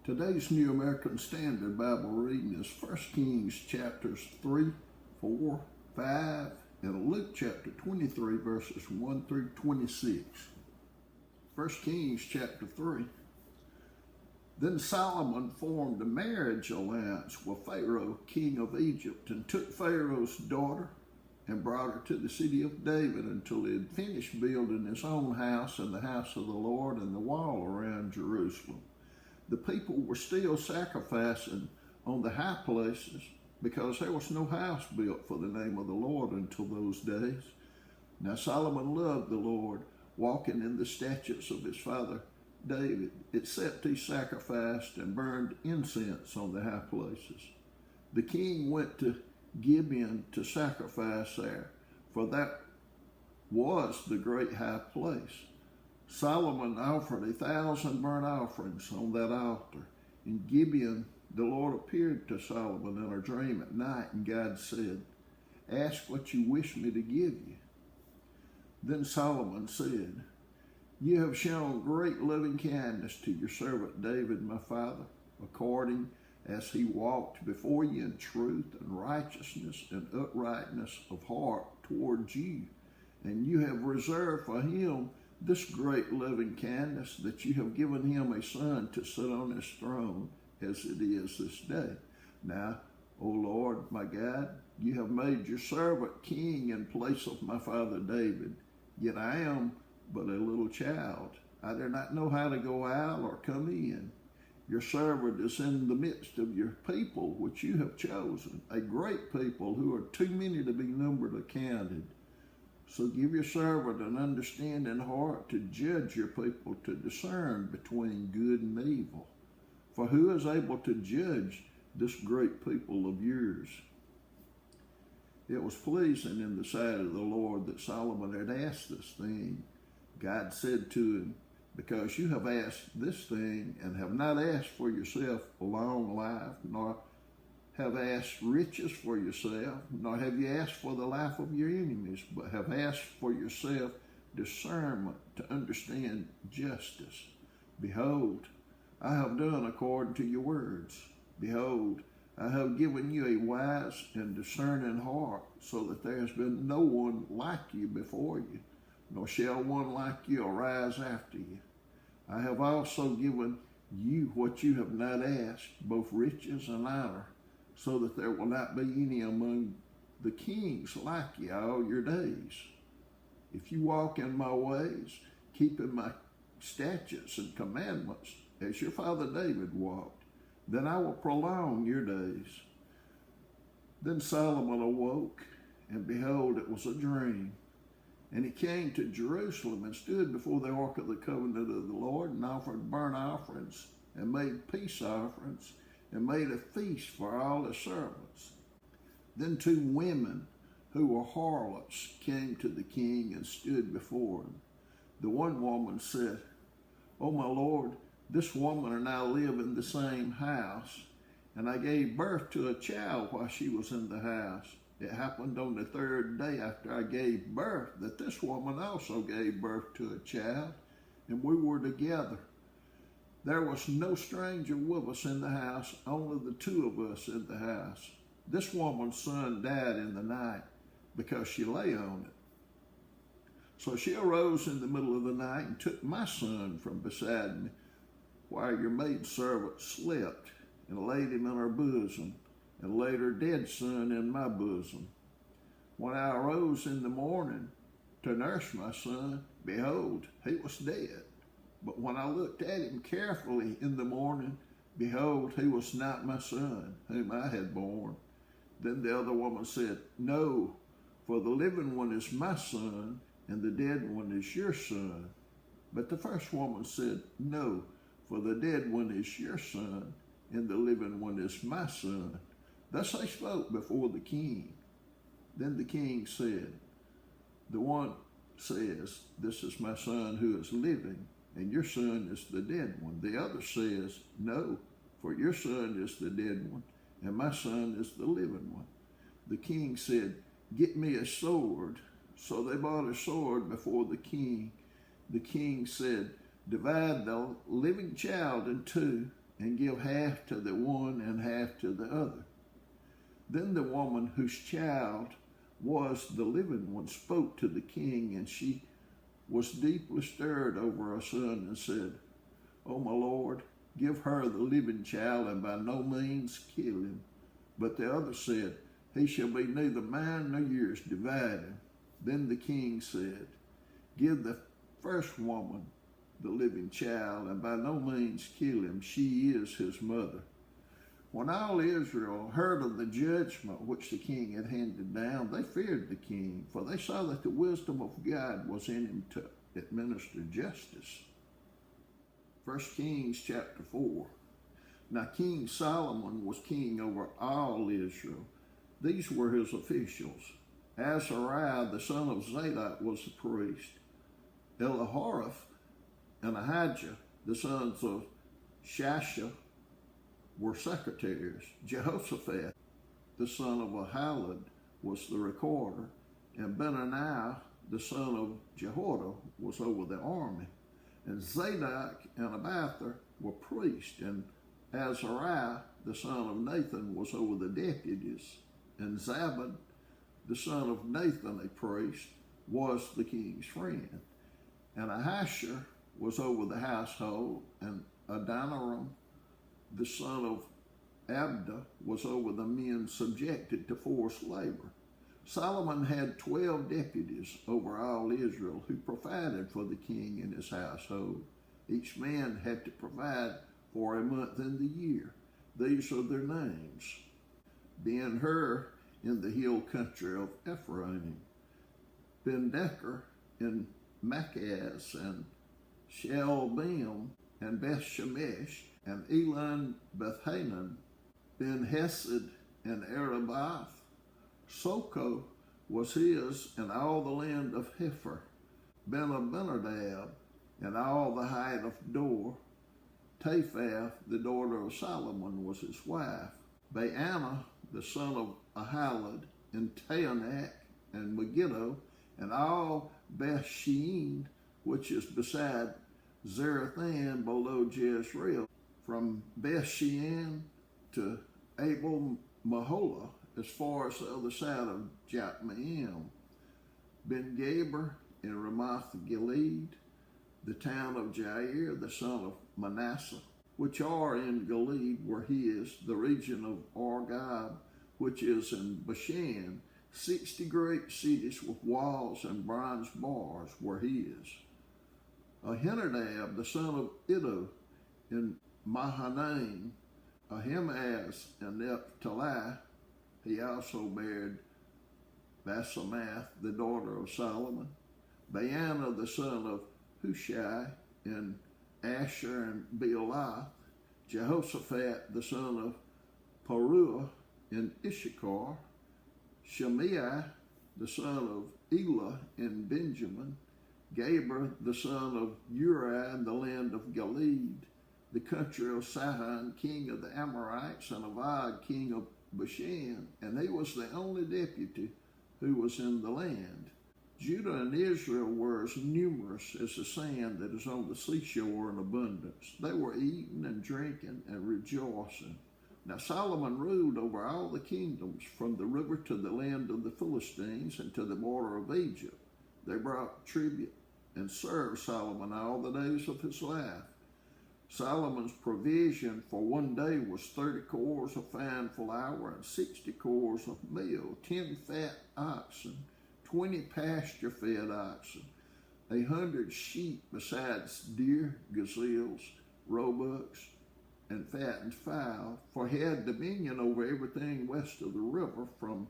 Today's New American Standard Bible reading is 1 Kings chapters 3, 4, 5, and Luke chapter 23 verses 1 through 26. 1 Kings chapter 3. Then Solomon formed a marriage alliance with Pharaoh, king of Egypt, and took Pharaoh's daughter and brought her to the city of David until he had finished building his own house and the house of the Lord and the wall around Jerusalem. The people were still sacrificing on the high places because there was no house built for the name of the Lord until those days. Now Solomon loved the Lord, walking in the statutes of his father David, except he sacrificed and burned incense on the high places. The king went to Gibeon to sacrifice there, for that was the great high place. Solomon offered 1,000 burnt offerings on that altar. In Gibeon, the Lord appeared to Solomon in a dream at night, and God said, "Ask what you wish me to give you." Then Solomon said, "You have shown great loving kindness to your servant David, my father, according as he walked before you in truth and righteousness and uprightness of heart towards you. And you have reserved for him this great loving kindness, that you have given him a son to sit on his throne as it is this day. Now, O Lord, my God, you have made your servant king in place of my father David. Yet I am but a little child. I do not know how to go out or come in. Your servant is in the midst of your people, which you have chosen, a great people who are too many to be numbered or counted. So give your servant an understanding heart to judge your people, to discern between good and evil. For who is able to judge this great people of yours?" It was pleasing in the sight of the Lord that Solomon had asked this thing. God said to him, "Because you have asked this thing, and have not asked for yourself a long life, nor have asked riches for yourself, nor have you asked for the life of your enemies, but have asked for yourself discernment to understand justice. Behold, I have done according to your words. Behold, I have given you a wise and discerning heart, so that there has been no one like you before you, nor shall one like you arise after you. I have also given you what you have not asked, both riches and honor, so that there will not be any among the kings like you all your days. If you walk in my ways, keeping my statutes and commandments, as your father David walked, then I will prolong your days." Then Solomon awoke, and behold, it was a dream. And he came to Jerusalem and stood before the ark of the covenant of the Lord, and offered burnt offerings, and made peace offerings, and made a feast for all his servants. Then 2 women who were harlots came to the king and stood before him. The one woman said, "O my lord, this woman and I live in the same house, and I gave birth to a child while she was in the house. It happened on the 3rd day after I gave birth that this woman also gave birth to a child, and we were together. There was no stranger with us in the house, only the 2 of us in the house. This woman's son died in the night because she lay on it. So she arose in the middle of the night and took my son from beside me while your maidservant slept, and laid him in her bosom, and laid her dead son in my bosom. When I arose in the morning to nurse my son, behold, he was dead. But when I looked at him carefully in the morning, behold, he was not my son, whom I had born." Then the other woman said, "No, for the living one is my son, and the dead one is your son." But the first woman said, "No, for the dead one is your son, and the living one is my son." Thus they spoke before the king. Then the king said, "The one says, 'This is my son who is living, and your son is the dead one.' The other says, 'No, for your son is the dead one, and my son is the living one.' The king said, 'Get me a sword.' So they brought a sword before the king. The king said, 'Divide the living child in 2, and give half to the one and half to the other. Then the woman whose child was the living one spoke to the king, and she was deeply stirred over her son and said, O my lord, give her the living child and by no means kill him. But the other said, He shall be neither mine nor yours divided. Then the king said, Give the first woman the living child and by no means kill him. She is his mother. When all Israel heard of the judgment which the king had handed down, they feared the king, for they saw that the wisdom of God was in him to administer justice. 1 Kings chapter 4. Now King Solomon was king over all Israel. These were his officials. Azariah, the son of Zadok, was the priest. Elihoreph and Ahijah, the sons of Shasha, were secretaries. Jehoshaphat, the son of Ahilud, was the recorder, and Benaniah, the son of Jehoiada, was over the army. And Zadok and Abiathar were priests, and Azariah, the son of Nathan, was over the deputies, and Zabad, the son of Nathan, a priest, was the king's friend. And Ahishar was over the household, and Adoniram, the son of Abda, was over the men subjected to forced labor. Solomon had 12 deputies over all Israel who provided for the king and his household. Each man had to provide for a month in the year. These are their names: Ben-Hur in the hill country of Ephraim, Ben-Decker in Machaz, and Shaalbim and Beth-Shemesh, and Elon Beth-Hanan, Ben-Hesed and Arabath. Soko was his and all the land of Hepher, Ben-Abinadab, and all the height of Dor. Taphath, the daughter of Solomon, was his wife. Baana, the son of Ahilud, and Taanach, and Megiddo, and all Beth-shean, which is beside Zarethan below Jezreel, from Beth-shean to Abel-Maholah, as far as the other side of Jokmeam. Ben-Geber in Ramoth-Gilead, the town of Jair, the son of Manasseh, which are in Gilead, were his, the region of Argob, which is in Bashan. 60 great cities with walls and bronze bars were his. Ahinadab, the son of Iddo, in Mahanaim, Ahimaaz and Naphtali. He also married Basemath, the daughter of Solomon. Baana, the son of Hushai, in Asher and Bealoth. Jehoshaphat, the son of Paruah, in Issachar. Shimei, the son of Elah, in Benjamin. Gaber, the son of Uri, in the land of Gilead, the country of Sihon, king of the Amorites, and of Og, king of Bashan, and he was the only deputy who was in the land. Judah and Israel were as numerous as the sand that is on the seashore in abundance. They were eating and drinking and rejoicing. Now Solomon ruled over all the kingdoms, from the river to the land of the Philistines and to the border of Egypt. They brought tribute and served Solomon all the days of his life. Solomon's provision for one day was 30 cores of fine flour and 60 cores of meal, 10 fat oxen, 20 pasture-fed oxen, 100 sheep besides deer, gazelles, roebucks, and fattened fowl, for he had dominion over everything west of the river, from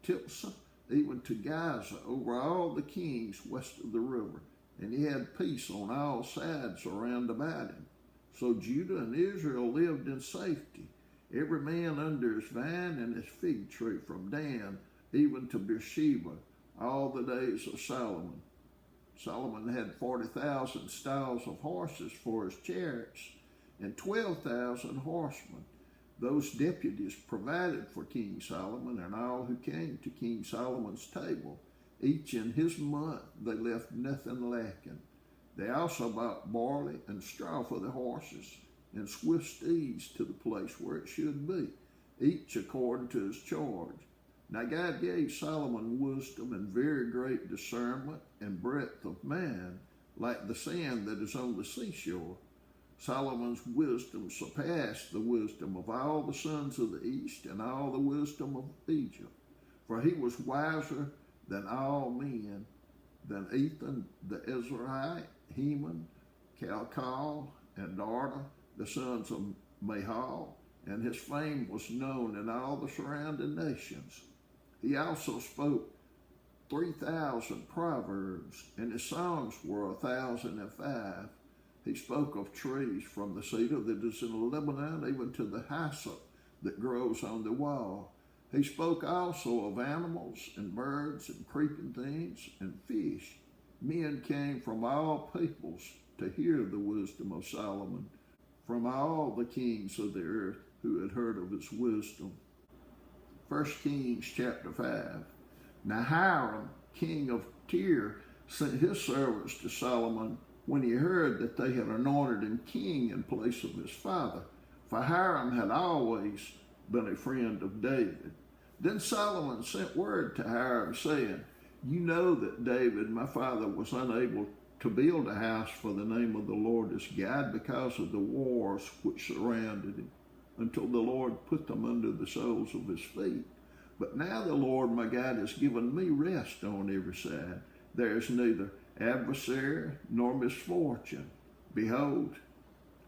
Tipsah even to Gaza, over all the kings west of the river, and he had peace on all sides around about him. So Judah and Israel lived in safety, every man under his vine and his fig tree, from Dan even to Beersheba, all the days of Solomon. Solomon had 40,000 stalls of horses for his chariots, and 12,000 horsemen. Those deputies provided for King Solomon and all who came to King Solomon's table. Each in his month they left nothing lacking. They also bought barley and straw for the horses, and swift steeds to the place where it should be, each according to his charge. Now God gave Solomon wisdom and very great discernment and breadth of mind, like the sand that is on the seashore. Solomon's wisdom surpassed the wisdom of all the sons of the east and all the wisdom of Egypt. For he was wiser than all men, than Ethan the Ezrahite, Heman, Calcol, and Darda, the sons of Mahal, and his fame was known in all the surrounding nations. He also spoke 3,000 proverbs, and his songs were 1,005. He spoke of trees from the cedar that is in Lebanon, even to the hyssop that grows on the wall. He spoke also of animals and birds and creeping things and fish. Men came from all peoples to hear the wisdom of Solomon, from all the kings of the earth who had heard of his wisdom. 1 Kings chapter 5. Now Hiram, king of Tyre, sent his servants to Solomon when he heard that they had anointed him king in place of his father, for Hiram had always been a friend of David. Then Solomon sent word to Hiram, saying, You know that David, my father, was unable to build a house for the name of the Lord his God because of the wars which surrounded him, until the Lord put them under the soles of his feet. But now the Lord my God has given me rest on every side. There is neither adversary nor misfortune. Behold,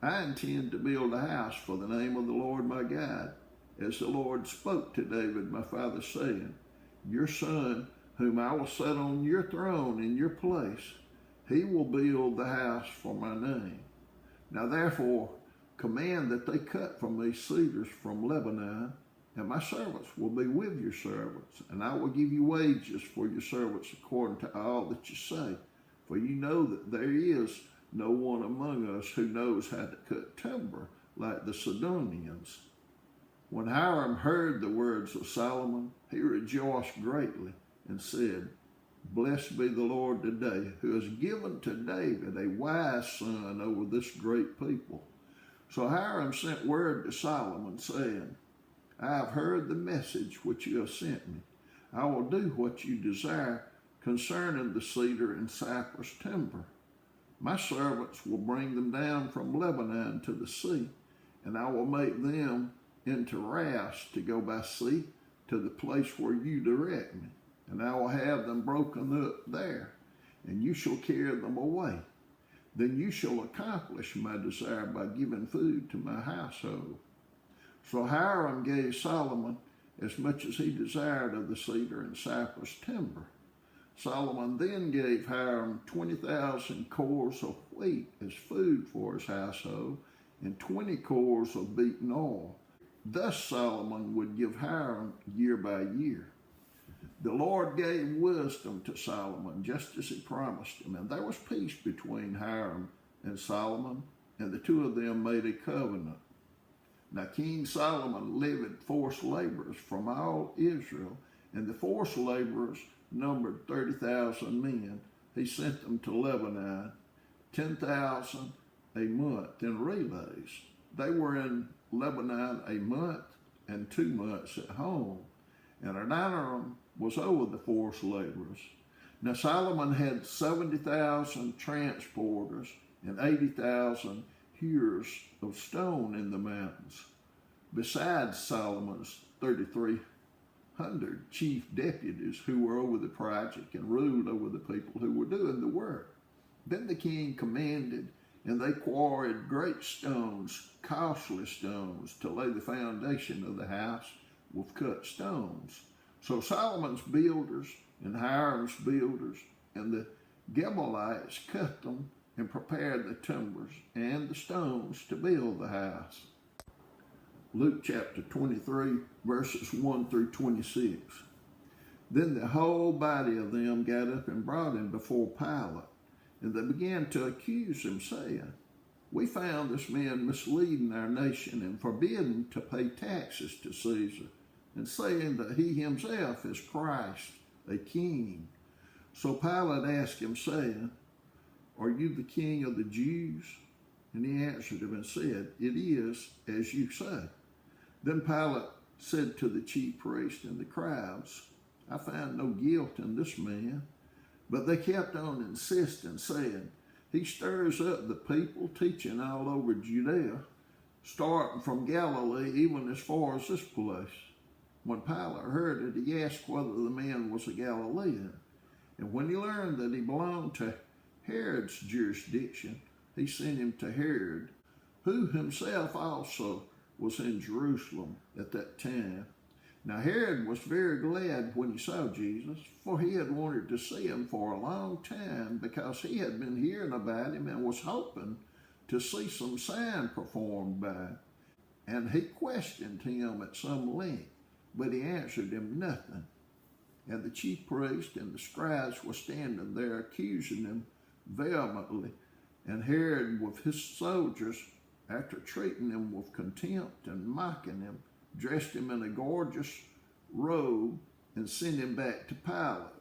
I intend to build a house for the name of the Lord my God, as the Lord spoke to David my father, saying, Your son, whom I will set on your throne in your place, he will build the house for my name. Now therefore, command that they cut from these cedars from Lebanon, and my servants will be with your servants, and I will give you wages for your servants according to all that you say. For you know that there is no one among us who knows how to cut timber like the Sidonians. When Hiram heard the words of Solomon, he rejoiced greatly and said, Blessed be the Lord today, who has given to David a wise son over this great people. So Hiram sent word to Solomon, saying, I have heard the message which you have sent me. I will do what you desire concerning the cedar and cypress timber. My servants will bring them down from Lebanon to the sea, and I will make them into rafts to go by sea to the place where you direct me, and I will have them broken up there, and you shall carry them away. Then you shall accomplish my desire by giving food to my household. So Hiram gave Solomon as much as he desired of the cedar and cypress timber. Solomon then gave Hiram 20,000 cores of wheat as food for his household, and 20 cores of beaten oil. Thus Solomon would give Hiram year by year. The Lord gave wisdom to Solomon, just as he promised him, and there was peace between Hiram and Solomon, and the two of them made a covenant. Now King Solomon levied forced laborers from all Israel, and the forced laborers numbered 30,000 men. He sent them to Lebanon, 10,000 a month in relays. They were in Lebanon a month and 2 months at home, and Adoniram was over the forced laborers. Now Solomon had 70,000 transporters and 80,000 hewers of stone in the mountains, besides Solomon's 3,300 chief deputies who were over the project and ruled over the people who were doing the work. Then the king commanded, and they quarried great stones, costly stones, to lay the foundation of the house with cut stones. So Solomon's builders and Hiram's builders and the Gebalites cut them and prepared the timbers and the stones to build the house. Luke chapter 23, verses 1 through 26. Then the whole body of them got up and brought him before Pilate, and they began to accuse him, saying, We found this man misleading our nation and forbidding to pay taxes to Caesar, and saying that he himself is Christ, a king. So Pilate asked him, saying, Are you the king of the Jews? And he answered him and said, It is as you say. Then Pilate said to the chief priests and the crowds, I find no guilt in this man. But they kept on insisting, saying, He stirs up the people, teaching all over Judea, starting from Galilee, even as far as this place. When Pilate heard it, he asked whether the man was a Galilean. And when he learned that he belonged to Herod's jurisdiction, he sent him to Herod, who himself also was in Jerusalem at that time. Now Herod was very glad when he saw Jesus, for he had wanted to see him for a long time, because he had been hearing about him and was hoping to see some sign performed by him. And he questioned him at some length, but he answered him nothing. And the chief priest and the scribes were standing there accusing him vehemently. And Herod with his soldiers, after treating him with contempt and mocking him, dressed him in a gorgeous robe and sent him back to Pilate.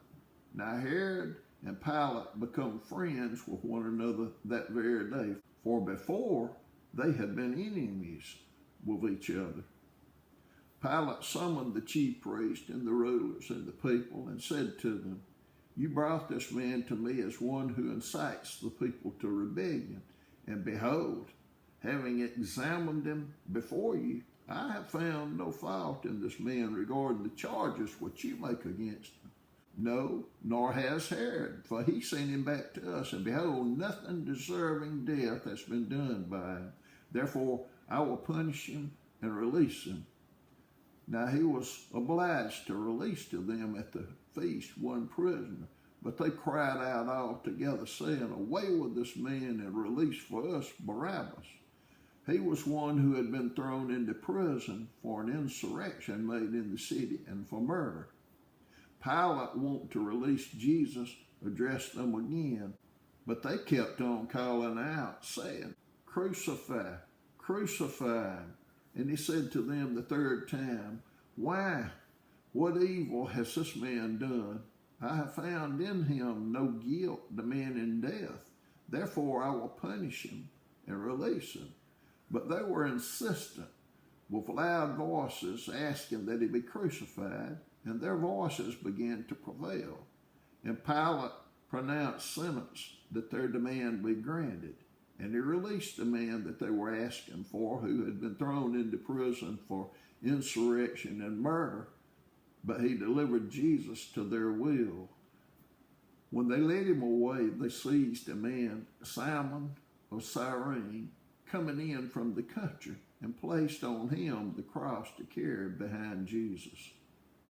Now Herod and Pilate become friends with one another that very day, for before they had been enemies with each other. Pilate summoned the chief priests and the rulers and the people and said to them, You brought this man to me as one who incites the people to rebellion. And behold, having examined him before you, I have found no fault in this man regarding the charges which you make against him. No, nor has Herod, for he sent him back to us, and behold, nothing deserving death has been done by him. Therefore I will punish him and release him. Now he was obliged to release to them at the feast one prisoner, but they cried out all together, saying, Away with this man, and release for us Barabbas. He was one who had been thrown into prison for an insurrection made in the city and for murder. Pilate wanted to release Jesus, address them again, but they kept on calling out, saying, Crucify, crucify him. And he said to them the third time, Why? What evil has this man done? I have found in him no guilt demanding death. Therefore I will punish him and release him. But they were insistent, with loud voices, asking that he be crucified, and their voices began to prevail. And Pilate pronounced sentence that their demand be granted. And he released the man that they were asking for, who had been thrown into prison for insurrection and murder, but he delivered Jesus to their will. When they led him away, they seized a man, Simon of Cyrene, coming in from the country, and placed on him the cross to carry behind Jesus.